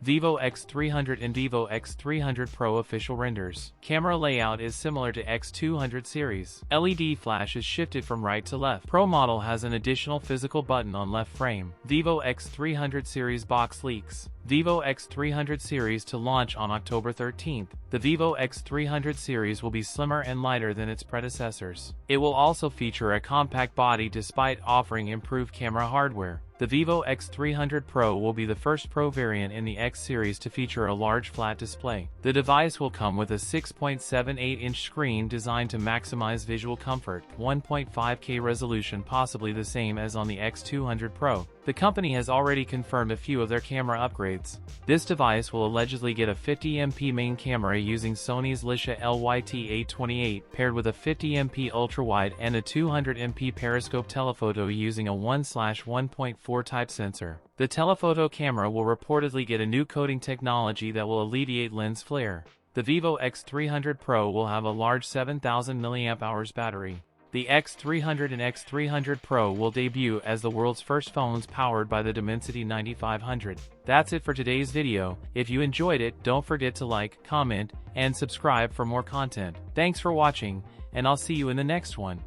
Vivo X300 and Vivo X300 Pro official renders. Camera layout is similar to X200 series. LED flash is shifted from right to left. Pro model has an additional physical button on left frame. Vivo X300 series box leaks. Vivo X300 series to launch on October 13th. The Vivo X300 series will be slimmer and lighter than its predecessors. It will also feature a compact body despite offering improved camera hardware. The Vivo X300 Pro will be the first Pro variant in the X series to feature a large flat display. The device will come with a 6.78-inch screen designed to maximize visual comfort, 1.5K resolution, possibly the same as on the X200 Pro. The company has already confirmed a few of their camera upgrades. This device will allegedly get a 50MP main camera using Sony's Leica LYT-A28 paired with a 50MP ultrawide and a 200MP periscope telephoto using a 1/1.4 type sensor. The telephoto camera will reportedly get a new coating technology that will alleviate lens flare. The Vivo X300 Pro will have a large 7000 mAh battery. The X300 and X300 Pro will debut as the world's first phones powered by the Dimensity 9500. That's it for today's video. If you enjoyed it, don't forget to like, comment, and subscribe for more content. Thanks for watching, and I'll see you in the next one.